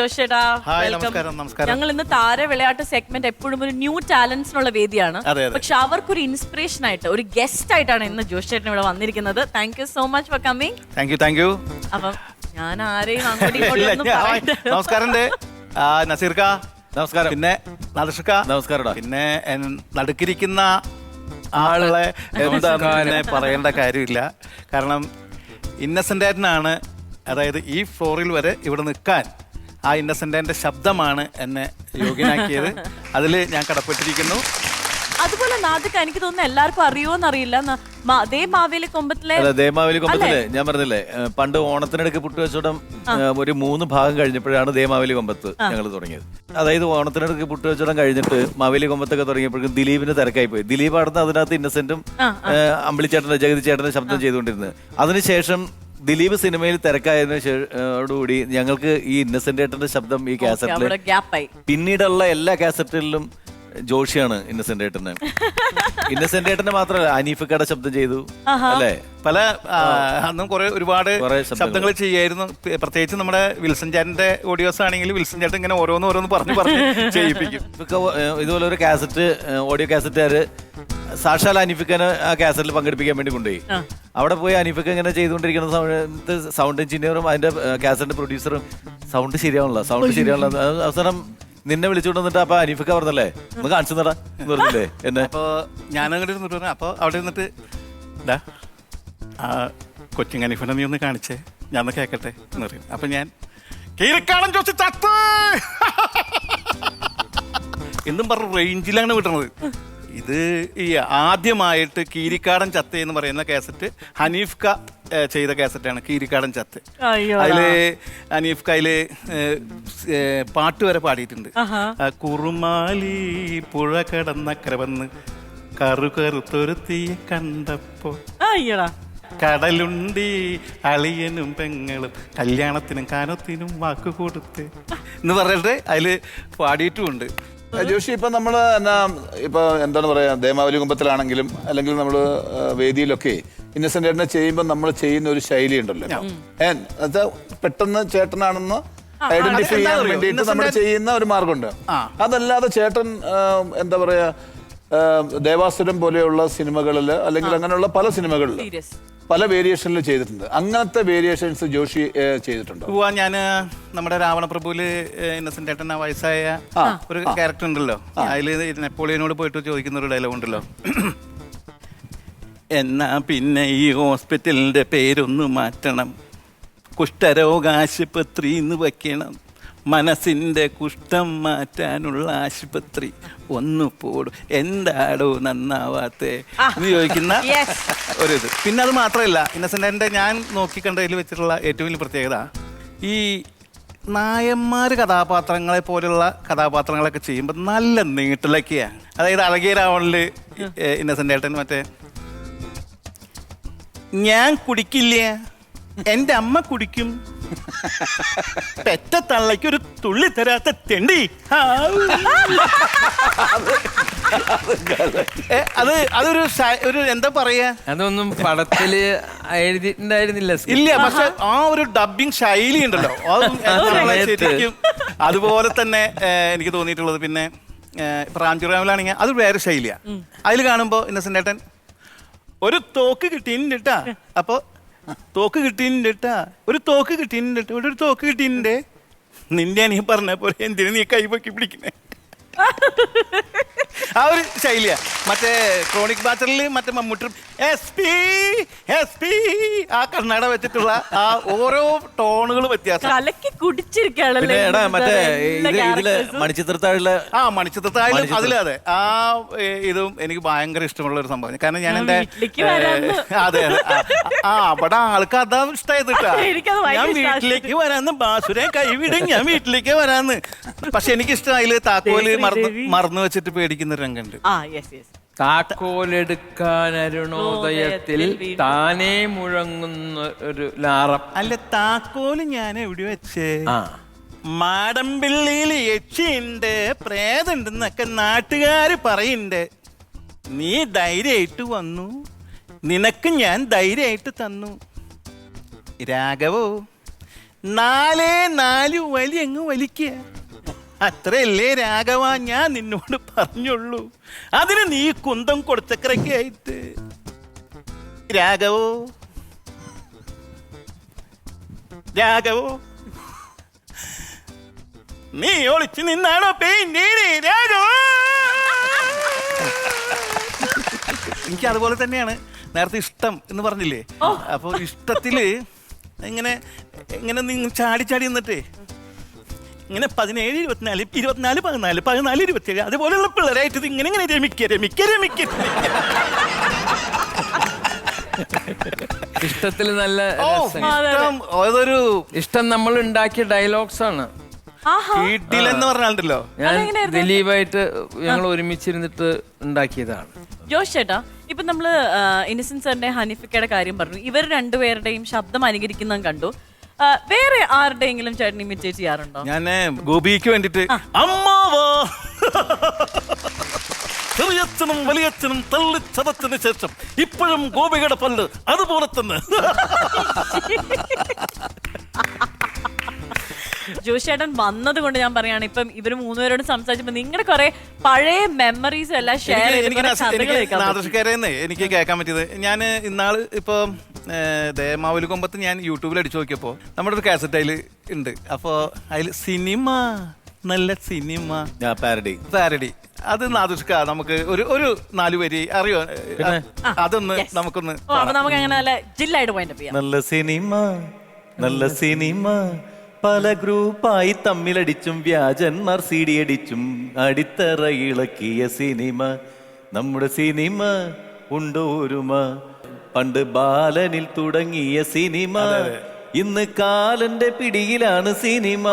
ജോഷേട്ടാ. ഞങ്ങൾ ഇന്ന് താര വിളയാട്ട് സെഗ്മെന്റ് എപ്പോഴും ഒരു ന്യൂ ടാലന്റ്സിനുള്ള വേദിയാണ്. പക്ഷെ അവർക്കൊരു ഇൻസ്പിറേഷൻ ആയിട്ട് ഒരു ഗസ്റ്റ് ആയിട്ടാണ് ഇന്ന് ജോഷേട്ടൻ ഇവിടെ വന്നിരിക്കുന്നത്. Thank you so much for coming. Thank you. അപ്പം ഞാൻ ആരെയും നമസ്കാരം നസീർക്ക, നമസ്കാരം. പിന്നെ നദർഷക്ക, നമസ്കാരം. പിന്നെ നടുക്കിരിക്കുന്ന ആളെ എന്താ പറയേണ്ട കാര്യമില്ല. കാരണം ഇന്നസെന്റ് ഏട്ടനാണ്, അതായത് ഈ ഫ്ലോറിൽ വരെ ഇവിടെ നിൽക്കാൻ ആ ഇന്നസെന്റ് ഏട്ടന്റെ ശബ്ദമാണ് എന്നെ യോഗ്യനാക്കിയത്. അതിൽ ഞാൻ കടപ്പെട്ടിരിക്കുന്നു. അതുപോലെ നാദിക, എനിക്ക് തോന്നുന്നു എല്ലാവർക്കും അറിയോന്നറിയില്ല, മാവേലി കൊമ്പത്തിലെ ഞാൻ പറഞ്ഞില്ലേ, പണ്ട് ഓണത്തിനിടയ്ക്ക് പുട്ടുവച്ചോടം ഒരു 3 ഭാഗം കഴിഞ്ഞപ്പോഴാണ് ദേമാവേലി കൊമ്പത്ത് ഞങ്ങൾ തുടങ്ങിയത്. അതായത് ഓണത്തിനിടയ്ക്ക് പുട്ടുവച്ചോടം കഴിഞ്ഞിട്ട് മാവേലി കൊമ്പത്തൊക്കെ തുടങ്ങിയപ്പോഴേക്കും ദിലീപിന് തിരക്കായി പോയി. ദിലീപ് ആടുന്ന അതിനകത്ത് ഇന്നസെന്റും അമ്പിളിച്ചേട്ടന്റെ ജഗതി ചേട്ടന്റെ ശബ്ദം ചെയ്തുകൊണ്ടിരുന്നത്. അതിനുശേഷം ദിലീപ് സിനിമയിൽ തിരക്കായതിനോടുകൂടി ഞങ്ങൾക്ക് ഈ ഇന്നസെന്റ് ഏട്ടന്റെ ശബ്ദം ഈ കാസറ്റില്, പിന്നീടുള്ള എല്ലാ കാസറ്റുകളിലും ജോഷിയാണ് ഇന്നസെന്റ് ഏട്ടന്. ഇന്നസെന്റ് ഏട്ടന് മാത്രമല്ല, അനീഫക്കയുടെ ശബ്ദം ചെയ്തു അല്ലേ, പല അന്നും ഒരുപാട് ശബ്ദങ്ങൾ ചെയ്യായിരുന്നു. പ്രത്യേകിച്ച് നമ്മുടെ വിൽസൺ ചേട്ടന്റെ ഓഡിയോസ് ആണെങ്കിൽ വിൽസൺ ചേട്ടൻ ഇങ്ങനെ ഓരോന്ന് പറഞ്ഞു ചെയ്യിപ്പിക്കും. ഇതുപോലെ ഒരു കാസറ്റ്, ഓഡിയോ കാസറ്റുകാര് സാക്ഷാൽ അനീഫിക്കനെ ആ കാസറ്റിൽ പങ്കെടുപ്പിക്കാൻ വേണ്ടി കൊണ്ടുപോയി. അവിടെ പോയി അനീഫിക്ക ഇങ്ങനെ ചെയ്തുകൊണ്ടിരിക്കുന്ന സമയത്ത് സൗണ്ട് എഞ്ചിനീയറും അതിന്റെ കാസറ്റിന്റെ പ്രൊഡ്യൂസറും സൗണ്ട് ശരിയാവണല്ലോ. അവസാനം നിന്നെ വിളിച്ചുകൊണ്ട് വന്നിട്ട് അപ്പൊ അനീഫിക്ക പറഞ്ഞല്ലേ, ഒന്ന് കാണിച്ചു തടാ എന്ന് പറഞ്ഞില്ലേ എന്നെ. അപ്പൊ ഞാനങ്ങോട്ട് ഇരുന്നിട്ട് പറഞ്ഞു, അപ്പൊ അവിടെ ഇരുന്നിട്ട് കൊച്ചിങ് അനീഫിനെ നീ ഒന്ന് കാണിച്ചേ, ഞാൻ ഒന്ന് കേക്കട്ടെ എന്ന് പറയും. അപ്പൊ ഞാൻ കീരിക്കാടൻ ചോദിച്ചു ചത്ത് എന്നും പറഞ്ഞ റേഞ്ചിലാണ് വിട്ടണത്. ഇത് ഈ ആദ്യമായിട്ട് കീരിക്കാടൻ ചത്ത എന്ന് പറയുന്ന കാസറ്റ് ഹനീഫ്ക ചെയ്ത കാസറ്റാണ് കീരിക്കാടൻ ചത്ത്. അതില് ഹനീഫ്ക അതില് പാട്ട് വരെ പാടിയിട്ടുണ്ട്. കുറുമാലി പുഴ കടന്നക്കര വന്ന് കറുകറുത്തൊരുത്തിയെ കണ്ടപ്പോ കടലുണ്ടി അളിയനും പെങ്ങളും കല്യാണത്തിനും കാനത്തിനും വാക്ക് കൊടുത്ത് എന്ന് പറഞ്ഞിട്ട് അതില് പാടിയിട്ടുമുണ്ട്. ജോഷി, ഇപ്പൊ നമ്മള് ഇപ്പൊ എന്താണ് പറയാ, ദേമാവലി കുമ്പത്തിലാണെങ്കിലും അല്ലെങ്കിൽ നമ്മള് വേദിയിലൊക്കെ ഇന്നസെന്റ് ഏട്ടനെ ചെയ്യുമ്പോൾ നമ്മൾ ചെയ്യുന്ന ഒരു ശൈലി ഉണ്ടല്ലോ, പെട്ടെന്ന് ചേട്ടനാണെന്ന് ഐഡന്റിഫൈ ചെയ്യാൻ വേണ്ടിയിട്ട് നമ്മൾ ചെയ്യുന്ന ഒരു മാർഗമുണ്ട്. അതല്ലാതെ ചേട്ടൻ എന്താ പറയാ, ദേവാസുരം പോലെയുള്ള സിനിമകളില് അല്ലെങ്കിൽ അങ്ങനെയുള്ള പല സിനിമകളിൽ പല വേരിയേഷനിൽ ചെയ്തിട്ടുണ്ട്. അങ്ങനത്തെ വേരിയേഷൻസ് ജോഷി ചെയ്തിട്ടുണ്ടോ? ഞാൻ നമ്മുടെ രാവണപ്രഭുവില് ഇന്നസെന്റ് ഏട്ടൻ വയസ്സായ ഒരു ക്യാരക്ടർ ഉണ്ടല്ലോ, അതില് നെപ്പോളിയനോട് പോയിട്ട് ചോദിക്കുന്ന ഒരു ഡയലോഗ് ഉണ്ടല്ലോ, എന്നാ പിന്നെ ഈ ഹോസ്പിറ്റലിന്റെ പേരൊന്ന് മാറ്റണം, കുഷ്ഠരോഗാശുപത്രി എന്ന് വയ്ക്കണം, മനസ്സിന്റെ കുഷ്ഠം മാറ്റാനുള്ള ആശുപത്രി ഒന്ന് പോടും, എന്താടോ നന്നാവാത്തേ എന്ന് ചോദിക്കുന്ന ഒരിത്. പിന്നെ അത് മാത്രമല്ല, ഇന്നസെന്റിന്റെ ഞാൻ നോക്കിക്കണ്ടതിൽ വെച്ചിട്ടുള്ള ഏറ്റവും വലിയ പ്രത്യേകത, ഈ നായന്മാർ കഥാപാത്രങ്ങളെ പോലുള്ള കഥാപാത്രങ്ങളൊക്കെ ചെയ്യുമ്പോൾ നല്ല നീട്ടിലൊക്കെയാണ്. അതായത് അഴകിയ രാവണനില് ഇന്നസെന്റ് ഏട്ടൻ മറ്റേ ഞാൻ കുടിക്കില്ല, എൻ്റെ അമ്മ കുടിക്കും, പെറ്റ തള്ളയ്ക്ക് ഒരു തുള്ളി തരാത്ത തെണ്ടി, അതൊരു എന്താ പറയാ, അതൊന്നും പടത്തില് എഴുതിയിട്ടുണ്ടായിരുന്നില്ല. ഇല്ല, പക്ഷെ ആ ഒരു ഡബിങ് ശൈലി ഉണ്ടല്ലോ, ശരിക്കും അതുപോലെ തന്നെ എനിക്ക് തോന്നിയിട്ടുള്ളത്. പിന്നെ റാംജുറാമിലാണെങ്കിൽ അത് വേറെ ശൈലിയാ. അതിൽ കാണുമ്പോ ഇന്നസെന്റ് ഏട്ടൻ ഒരു തോക്ക് കിട്ടിയിട്ടാ, അപ്പൊ തോക്ക് കിട്ടിയിട്ടാ, ഒരു തോക്ക് കിട്ടിയിട്ടുണ്ട്, ഒരു തോക്ക് കിട്ടിയിട്ടുണ്ട്, നിന്റെ നീ പറഞ്ഞ പോലെ എന്തിനു നീ കൈപൊക്കി പിടിക്കുന്നേ, ആ ഒരു ശൈലിയാ. മറ്റേ ക്രോണിക് ബാച്ചറിൽ മറ്റേ മമ്മൂട്ടി ആ കർണാടക വെച്ചിട്ടുള്ള ആ ഓരോ ടോണുകൾ വ്യത്യാസം. മറ്റേ ഇതില് മണിച്ചിത്രത്താഴിലെ അതിലതെ ആ ഇതും എനിക്ക് ഭയങ്കര ഇഷ്ടമുള്ള ഒരു സംഭവം. കാരണം ഞാൻ എന്റെ അതെ അവിടെ ആൾക്ക് അതാ ഇഷ്ടമായത് കേട്ടാ, ഞാൻ വീട്ടിലേക്ക് വരാന്ന്, ബാസുരെ കൈവിടും, ഞാൻ വീട്ടിലേക്ക് വരാന്ന്. പക്ഷെ എനിക്കിഷ്ടം അതില് താക്കോല് മറന്നു വെച്ചിട്ട് പേടിക്കുന്ന രംഗമുണ്ട്. താക്കോലെടുക്കാൻ അരുണോദയത്തിൽ താനേ മുഴങ്ങുന്ന ഒരു ലാറം. അല്ല, താക്കോല് ഞാൻ എവിടെ വെച്ചേ, മാടമ്പിള്ളിയിൽ യക്ഷിയുണ്ട്, പ്രേതമുണ്ടെന്നൊക്കെ നാട്ടുകാര് പറയുന്നുണ്ട്. നീ ധൈര്യമായിട്ട് വന്നു, നിനക്ക് ഞാൻ ധൈര്യമായിട്ട് തന്നു. രാഘവോ, 4 വലി അങ്ങ് വലിക്കുക. അത്രയല്ലേ രാഘവ ഞാൻ നിന്നോട് പറഞ്ഞുള്ളൂ. അതിന് നീ കുന്തം കൊടുത്തക്കരയ്ക്കായിട്ട്. രാഘവോ രാഘവോ നീ ഒളിച്ചു നിന്നാണോ പെയിന്റ് രാഘവ? എനിക്ക് അതുപോലെ തന്നെയാണ് നേരത്തെ ഇഷ്ടം എന്ന് പറഞ്ഞില്ലേ. അപ്പൊ ഇഷ്ടത്തില് ഇങ്ങനെ ഇങ്ങനെ നിങ്ങൾ ചാടി ചാടി നിന്നിട്ടേ ഇങ്ങനെ 17, 24, 24, 14, 14, 27 അതുപോലെയുള്ള പിള്ളേരായിട്ട് ഇത് ഇങ്ങനെ ഇങ്ങനെ രമിക്ക. ഇഷ്ടത്തിൽ നല്ല രസം. അതൊരു ഇഷ്ടം നമ്മൾ ഉണ്ടാക്കിയ ഡയലോഗ്സ് ആണ്. വീട്ടിലെന്ന് പറഞ്ഞാലുണ്ടല്ലോ, ഞാൻ ദിലീപായിട്ട് ഞങ്ങൾ ഒരുമിച്ചിരുന്നിട്ട് ഉണ്ടാക്കിയതാണ്. ജോഷ് ചേട്ടാ, ഇപ്പൊ നമ്മള് ഇന്നസെന്റ് സാറിന്റെ ഹനീഫിക്കയുടെ കാര്യം പറഞ്ഞു. ഇവർ രണ്ടുപേരുടെയും ശബ്ദം അനുകരിക്കുന്നത് കണ്ടു. വേറെ ആരുടെയെങ്കിലും ചേട്ടൻ ഇമിറ്റേറ്റ് ചെയ്യാറുണ്ടോ? ഞാൻ ഗോപിക്ക് വേണ്ടിട്ട് അമ്മാവാ ചെറിയച്ഛനും വലിയച്ഛനും തള്ളിച്ചതച്ചതിന് ശേഷം ഇപ്പോഴും ഗോപികയുടെ പല്ല് അതുപോലെ തന്നെ. ജോഷേട്ടൻ വന്നത് കൊണ്ട് ഞാൻ പറയാണ്, ഇപ്പം ഇവര് മൂന്നുപേരോട് സംസാരിച്ചപ്പോ നിങ്ങളുടെ കുറെ പഴയ മെമ്മറീസ് എല്ലാം ഷെയർ നാദൃഷ്കാരെന്ന് എനിക്ക് കേൾക്കാൻ പറ്റിയത്. ഞാൻ ഇന്നാള് ഇപ്പൊ ദേമാവലി കൊമ്പത്ത് ഞാൻ യൂട്യൂബിൽ അടിച്ചു നോക്കിയപ്പോ നമ്മുടെ ഒരു കാസറ്റ് അതിൽ ഉണ്ട്. അപ്പൊ അതിൽ സിനിമ, നല്ല സിനിമ പാരഡി, അത് നാദൃഷ്ക നമുക്ക് ഒരു 4 വരി അറിയോ? അതൊന്ന് നമുക്കൊന്ന് നമുക്ക് അങ്ങനെ നല്ല ജില്ലായിട്ട് പോയിന്റ് ചെയ്യാം. നല്ല സിനിമ പല ഗ്രൂപ്പായി തമ്മിലടിച്ചും വ്യാജന്മാർ സീഡി അടിച്ചും അടിത്തറ ഇളക്കിയ സിനിമ. നമ്മുടെ സിനിമ ഉണ്ടോരുമ, പണ്ട് ബാലനിൽ തുടങ്ങിയ സിനിമ. ഇന്ന് കാലന്റെ പിടിയിലാണ് സിനിമ.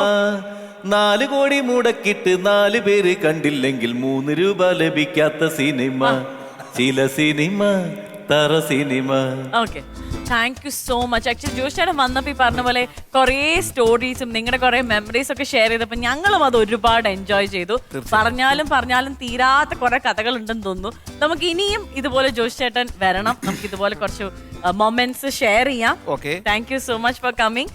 4 കോടി മുടക്കിട്ട് 4 പേര് കണ്ടില്ലെങ്കിൽ 3 രൂപ ലഭിക്കാത്ത സിനിമ. ചില സിനിമ തറ cinema. Okay, thank you so much. Actually ജോഷേട്ടൻ വന്നപ്പോൾ ഈ പറഞ്ഞ പോലെ കുറേ സ്റ്റോറീസും നിങ്ങളുടെ കുറേ മെമ്മറീസ് ഒക്കെ ഷെയർ ചെയ്തപ്പോൾ ഞങ്ങളും അത് ഒരുപാട് എൻജോയ് ചെയ്തു. പറഞ്ഞാലും തീരാത്ത കുറെ കഥകൾ ഉണ്ടെന്ന് തോന്നുന്നു. നമുക്ക് ഇനിയും ഇതുപോലെ ജോഷേട്ടൻ വരണം, നമുക്ക് ഇതുപോലെ കുറച്ച് മൊമെന്റ്സ് ഷെയർ ചെയ്യാം. Okay, thank you so much for coming.